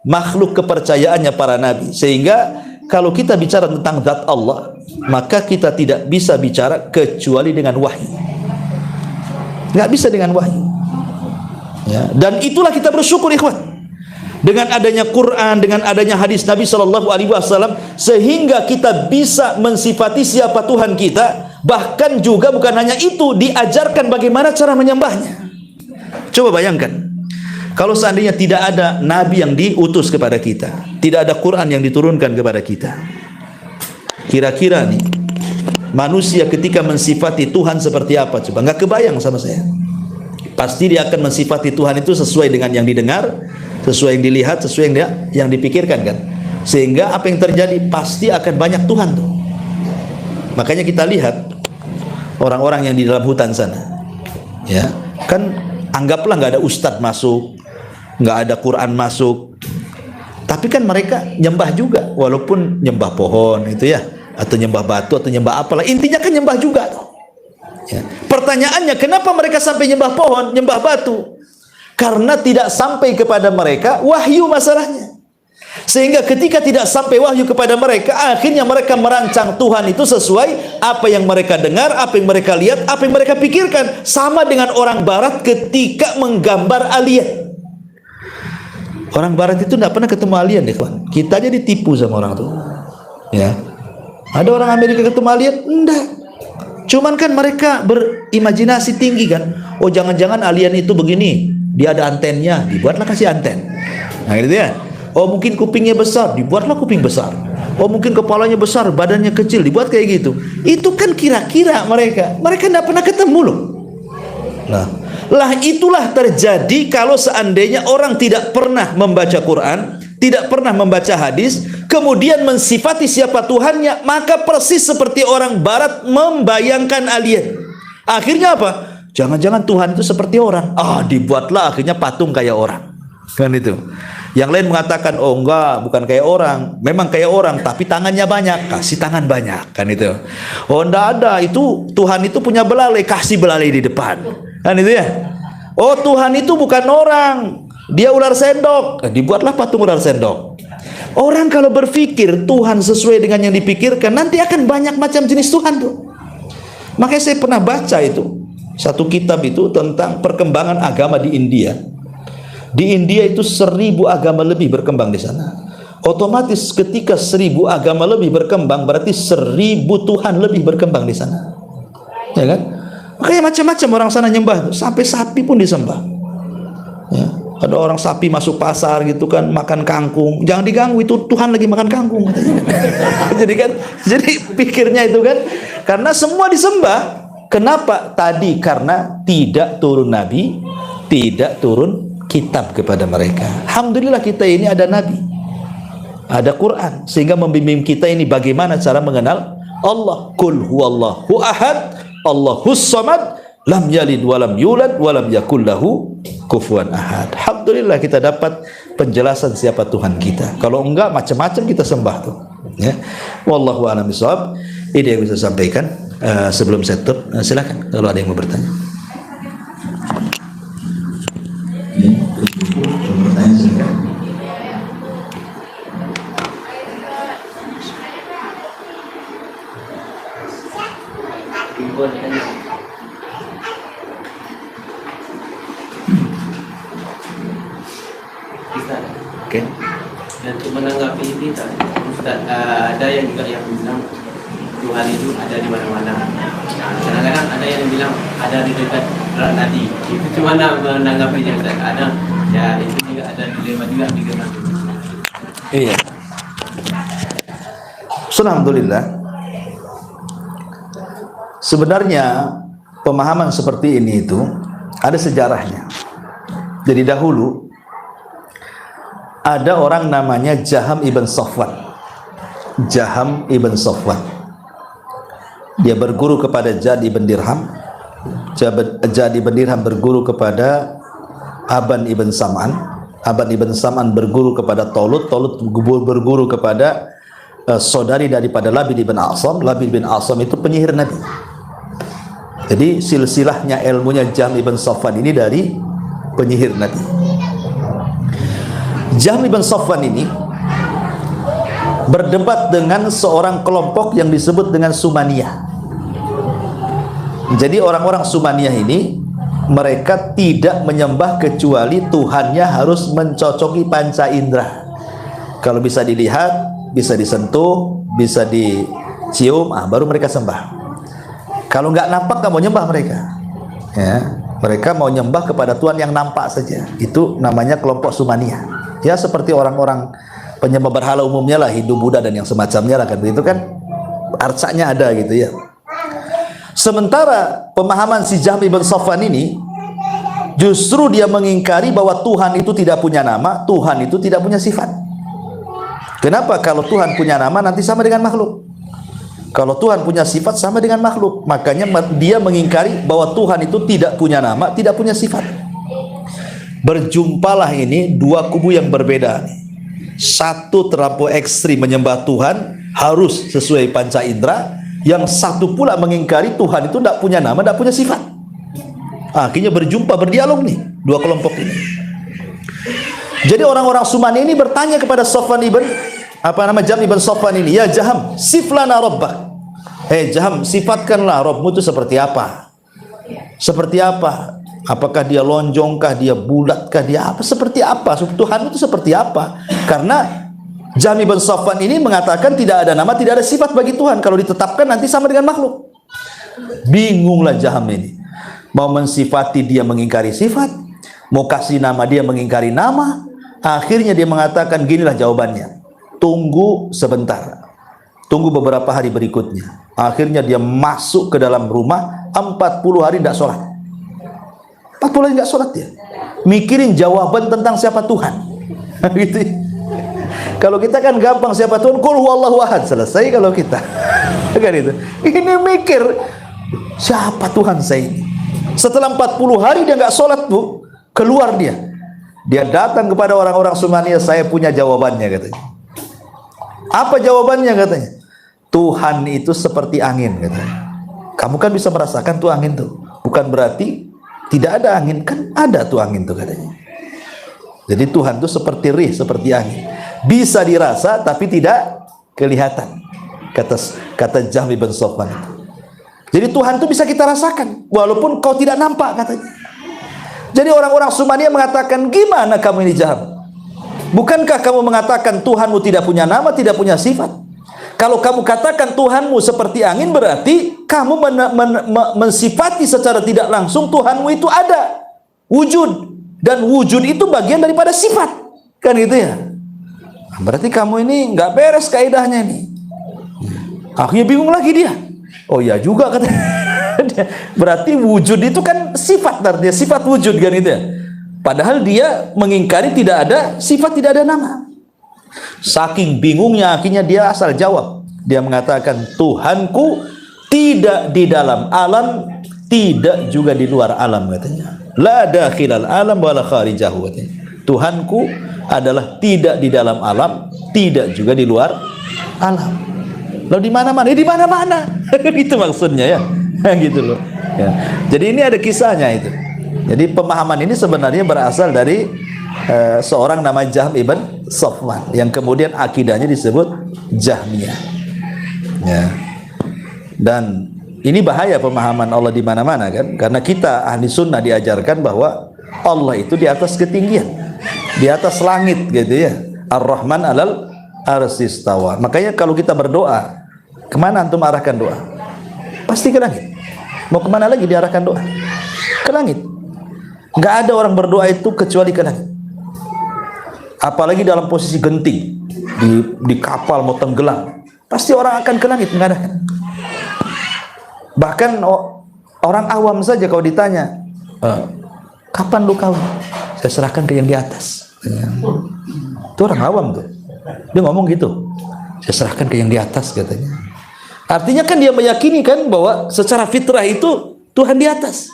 makhluk kepercayaannya para nabi. Sehingga kalau kita bicara tentang zat Allah, maka kita tidak bisa bicara kecuali dengan wahyu. Nggak bisa dengan wahyu. Ya. Dan itulah kita bersyukur, ikhwan, dengan adanya Quran, dengan adanya hadis Nabi SAW, sehingga kita bisa mensifati siapa Tuhan kita. Bahkan juga bukan hanya itu, diajarkan bagaimana cara menyembahnya. Coba bayangkan, kalau seandainya tidak ada Nabi yang diutus kepada kita, tidak ada Quran yang diturunkan kepada kita, kira-kira nih manusia ketika mensifati Tuhan seperti apa? Coba, nggak kebayang sama saya. Pasti dia akan mensifati Tuhan itu sesuai dengan yang didengar, sesuai yang dilihat, sesuai yang dipikirkan kan. Sehingga apa yang terjadi pasti akan banyak Tuhan tuh. Makanya kita lihat orang-orang yang di dalam hutan sana, ya kan, anggaplah nggak ada ustadz masuk, nggak ada Quran masuk, tapi kan mereka nyembah juga, walaupun nyembah pohon itu ya, atau nyembah batu, atau nyembah apalah, intinya kan nyembah juga tuh. Ya. Pertanyaannya, kenapa mereka sampai nyembah pohon, nyembah batu? Karena tidak sampai kepada mereka wahyu masalahnya. Sehingga ketika tidak sampai wahyu kepada mereka, akhirnya mereka merancang Tuhan itu sesuai apa yang mereka dengar, apa yang mereka lihat, apa yang mereka pikirkan. Sama dengan orang barat ketika menggambar alien. Orang barat itu tidak pernah ketemu alien, deh kawan. Kita aja ditipu sama orang tuh. Ya. Ada orang Amerika ketemu alien? Enggak. Cuman kan mereka berimajinasi tinggi kan. Oh, jangan-jangan alien itu begini, dia ada antennya, dibuatlah kasih anten. Nah, gitu ya. Oh, mungkin kupingnya besar, dibuatlah kuping besar. Oh, mungkin kepalanya besar, badannya kecil, dibuat kayak gitu. Itu kan kira-kira mereka tidak pernah ketemu loh. Lah itulah terjadi kalau seandainya orang tidak pernah membaca Quran, tidak pernah membaca hadis, kemudian mensifati siapa Tuhannya, maka persis seperti orang barat membayangkan alien. Akhirnya apa? Jangan-jangan Tuhan itu seperti orang. Dibuatlah akhirnya patung kayak orang. Kan itu. Yang lain mengatakan, oh enggak, bukan kayak orang. Memang kayak orang, tapi tangannya banyak. Kasih tangan banyak, kan itu. Oh enggak ada, itu Tuhan itu punya belalai, kasih belalai di depan. Kan itu ya. Oh, Tuhan itu bukan orang, dia ular sendok. Dibuatlah patung ular sendok. Orang kalau berpikir Tuhan sesuai dengan yang dipikirkan, nanti akan banyak macam jenis Tuhan tuh. Makanya saya pernah baca itu, satu kitab itu tentang perkembangan agama di India. Di India itu 1000 agama lebih berkembang di sana. Otomatis ketika 1000 agama lebih berkembang, berarti 1000 Tuhan lebih berkembang di sana. Ya kan? Makanya macam-macam orang sana nyembah, sampai sapi pun disembah. Ya. Ada orang sapi masuk pasar gitu kan, makan kangkung, jangan diganggu, itu Tuhan lagi makan kangkung. jadi pikirnya itu kan, karena semua disembah. Kenapa? Tadi karena tidak turun nabi, tidak turun kitab kepada mereka. Alhamdulillah kita ini ada nabi, ada Quran, sehingga membimbing kita ini bagaimana cara mengenal Allah. Qul huwallahu ahad, Allahus samad, lam yalid walam yulad walam yakul lahu kufuwan ahad. Alhamdulillah kita dapat penjelasan siapa Tuhan kita. Kalau enggak macam-macam kita sembah tuh. Ya. Wallahu a'lam bishawab. Ini yang bisa sampaikan. Sebelum saya tutup, silakan kalau ada yang mau bertanya. Oke. Dan untuk menanggapi ini Ustaz, ada yang juga yang bilang Tuhan itu ada di mana-mana. Nah, kadang-kadang ada yang bilang ada di dekat rak nadi. Itu gimana menanggapinya Ustaz? Ada ya, itu juga ada dilema juga di dalam. Iya. Alhamdulillah. Sebenarnya pemahaman seperti ini itu ada sejarahnya. Jadi dahulu ada orang namanya Jaham ibn Safwan. Jaham ibn Safwan. Dia berguru kepada Jad ibn Dirham. Jad ibn Dirham berguru kepada Aban ibn Sam'an. Aban ibn Sam'an berguru kepada Talut. Talut berguru kepada saudari daripada Labid ibn A'sam. Labid bin A'sam itu penyihir Nabi. Jadi silsilahnya ilmunya Jahm ibn Safwan ini dari penyihir Nabi. Jahm ibn Safwan ini berdebat dengan seorang kelompok yang disebut dengan Sumaniyah. Jadi orang-orang Sumaniyah ini mereka tidak menyembah kecuali Tuhannya harus mencocoki panca indera. Kalau bisa dilihat, bisa disentuh, bisa dicium, baru mereka sembah. Kalau nggak nampak, nggak mau nyembah mereka. Ya, mereka mau nyembah kepada Tuhan yang nampak saja. Itu namanya kelompok Sumaniyah. Ya seperti orang-orang penyembah berhala umumnya lah, Hindu, Buddha dan yang semacamnya lah kan. Itu kan arcanya ada gitu ya. Sementara pemahaman si Jahm ibn Safwan ini justru dia mengingkari bahwa Tuhan itu tidak punya nama, Tuhan itu tidak punya sifat. Kenapa? Kalau Tuhan punya nama nanti sama dengan makhluk. Kalau Tuhan punya sifat sama dengan makhluk. Makanya dia mengingkari bahwa Tuhan itu tidak punya nama, tidak punya sifat. Berjumpalah ini dua kubu yang berbeda. Satu terlampau ekstrim menyembah Tuhan harus sesuai panca indera. Yang satu pula mengingkari Tuhan itu tidak punya nama, tidak punya sifat. Akhirnya berjumpa, berdialog nih dua kelompok ini. Jadi orang-orang Sumani ini bertanya kepada Safwan ibn Jahm ibn Safwan ini, ya Jahm, siflana rabbak. Jahm, sifatkanlah Rabbmu itu seperti apa? Seperti apa? Apakah dia lonjongkah, dia bulatkah, dia apa? Seperti apa? Tuhan itu seperti apa? Karena Jahm ibn Safwan ini mengatakan tidak ada nama, tidak ada sifat bagi Tuhan. Kalau ditetapkan nanti sama dengan makhluk. Bingunglah Jahm ini. Mau mensifati dia mengingkari sifat, mau kasih nama dia mengingkari nama. Akhirnya dia mengatakan ginilah jawabannya. Tunggu sebentar. Tunggu beberapa hari berikutnya. Akhirnya dia masuk ke dalam rumah 40 hari tidak sholat. 40 hari tidak sholat dia. Mikirin jawaban tentang siapa Tuhan. Gitu. Kalau kita kan gampang siapa Tuhan, qul huwallahu ahad, selesai kalau kita. Kan itu. Ini mikir siapa Tuhan saya ini. Setelah 40 hari dia nggak sholat, Bu, keluar dia. Dia datang kepada orang-orang Sumaniyah, saya punya jawabannya katanya. Apa jawabannya katanya? Tuhan itu seperti angin katanya. Kamu kan bisa merasakan tuh angin tuh. Bukan berarti tidak ada angin, kan ada tuh angin tuh katanya. Jadi Tuhan itu seperti rih, seperti angin. Bisa dirasa tapi tidak kelihatan. Kata Jahm ibn Safwan itu. Jadi Tuhan itu bisa kita rasakan walaupun kau tidak nampak katanya. Jadi orang-orang Sumaniyah mengatakan, gimana kamu ini Jahm? Bukankah kamu mengatakan Tuhanmu tidak punya nama, tidak punya sifat? Kalau kamu katakan Tuhanmu seperti angin, berarti kamu mensifati secara tidak langsung Tuhanmu itu ada wujud, dan wujud itu bagian daripada sifat, kan gitu ya? Berarti kamu ini nggak beres kaidahnya nih. Akhirnya bingung lagi dia. Oh ya juga katanya. Berarti wujud itu kan sifat, artinya sifat wujud kan itu ya. Padahal dia mengingkari tidak ada sifat, tidak ada nama. Saking bingungnya akhirnya dia asal jawab. Dia mengatakan Tuhanku tidak di dalam alam, tidak juga di luar alam katanya. La dakhilal alam wala kharijahu katanya. Tuhanku adalah tidak di dalam alam, tidak juga di luar alam. Lalu di mana-mana? Di mana-mana. Itu maksudnya ya. Gitu loh. Ya. Jadi ini ada kisahnya itu. Jadi pemahaman ini sebenarnya berasal dari seorang nama Jahm ibn Safwan yang kemudian akidahnya disebut Jahmiyah. Ya. Dan ini bahaya pemahaman Allah di mana-mana kan? Karena kita ahli sunnah diajarkan bahwa Allah itu di atas ketinggian, di atas langit gitu ya. Ar-Rahman 'alal arsy istawa. Makanya kalau kita berdoa, kemana antum arahkan doa? Pasti ke langit. Mau kemana lagi diarahkan doa? Ke langit. Nggak ada orang berdoa itu kecuali ke langit. Apalagi dalam posisi genting, di kapal mau tenggelam, pasti orang akan ke langit mengadakan. Bahkan orang awam saja kalau ditanya, kapan lu kawin? Saya serahkan ke yang di atas. Itu orang awam tuh. Dia ngomong gitu. Saya serahkan ke yang di atas katanya. Artinya kan dia meyakini kan bahwa secara fitrah itu Tuhan di atas.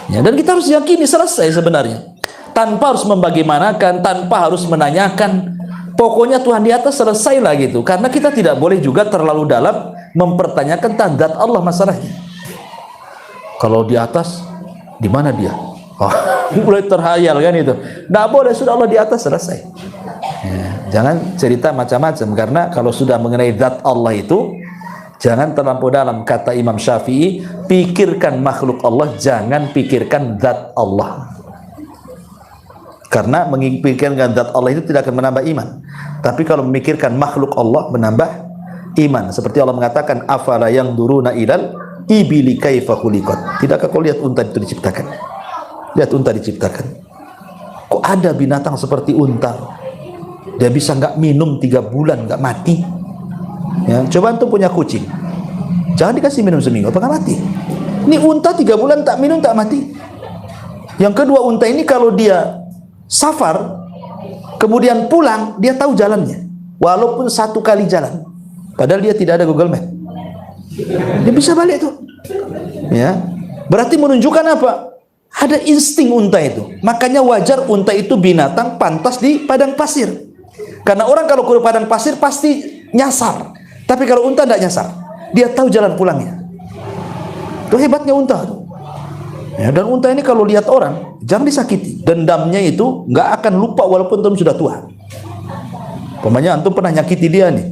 Ya, dan kita harus yakini selesai sebenarnya. Tanpa harus membagaimanakan, tanpa harus menanyakan. Pokoknya Tuhan di atas, selesailah gitu. Karena kita tidak boleh juga terlalu dalam mempertanyakan tanda Allah masalahnya. Kalau di atas, di mana dia? Oh, mulai terhayal kan itu. Nggak boleh, sudah Allah di atas, selesai. Ya, jangan cerita macam-macam, karena kalau sudah mengenai zat Allah itu, jangan terlampau dalam. Kata Imam Syafi'i, pikirkan makhluk Allah, jangan pikirkan zat Allah. Karena memikirkan zat Allah itu tidak akan menambah iman. Tapi kalau memikirkan makhluk Allah, menambah iman. Seperti Allah mengatakan, afala yanzuruna ilal ibili kaifa khuliqat. Tidakkah kau lihat unta itu diciptakan? Lihat unta diciptakan. Kok ada binatang seperti unta? Dia bisa nggak minum 3 bulan nggak mati? Ya, coba antum punya kucing, jangan dikasih minum seminggu, apakah mati? Ini unta 3 bulan tak minum tak mati. Yang kedua, unta ini kalau dia safar kemudian pulang, dia tahu jalannya walaupun 1 kali jalan, padahal dia tidak ada Google Map, dia bisa balik tuh. Ya, berarti menunjukkan apa? Ada insting unta itu. Makanya wajar unta itu binatang pantas di padang pasir, karena orang kalau ke padang pasir pasti nyasar. Tapi kalau unta tidak nyasar, dia tahu jalan pulangnya. Itu hebatnya unta tuh. Ya, dan unta ini kalau lihat orang, jangan disakiti. Dendamnya itu nggak akan lupa walaupun antum sudah tua. Pokoknya antum pernah nyakiti dia nih,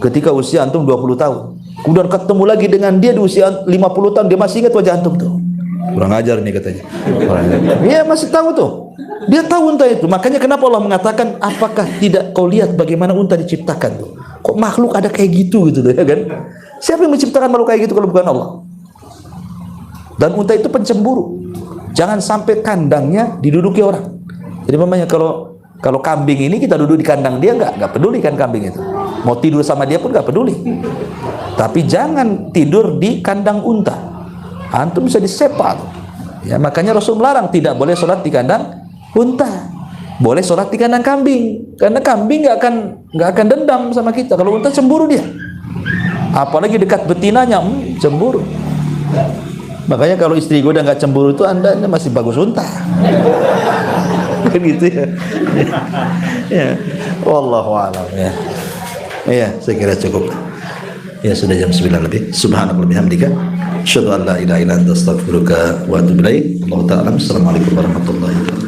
ketika usia antum 20 tahun. Kemudian ketemu lagi dengan dia di usia 50 tahun, dia masih ingat wajah antum tuh. Kurang ajar nih katanya. Iya, masih tahu tuh. Dia tahu unta itu. Makanya kenapa Allah mengatakan, apakah tidak kau lihat bagaimana unta diciptakan tuh? Kok makhluk ada kayak gitu gitu ya kan? Siapa yang menciptakan makhluk kayak gitu kalau bukan Allah? Dan unta itu pencemburu. Jangan sampai kandangnya diduduki orang. Jadi mamanya kalau kambing ini kita duduk di kandang dia, nggak peduli kan kambing itu. Mau tidur sama dia pun nggak peduli. Tapi jangan tidur di kandang unta. Antum bisa disepak. Ya, makanya Rasul melarang, tidak boleh sholat di kandang unta. Boleh sholat di kandang kambing, karena kambing nggak akan dendam sama kita. Kalau unta cemburu dia, apalagi dekat betinanya, cemburu. Makanya kalau istri gue udah nggak cemburu itu, anda masih bagus unta. Kan gitu ya. Ya, wallahu a'lam ya. Ya, saya kira cukup. Ya, sudah jam 9 lebih. Subhanallah bihamdika, asyhadu an la ilaha illa anta astaghfiruka wa atubu ilaik. Wallahu ta'ala. Assalamualaikum warahmatullahi wabarakatuh.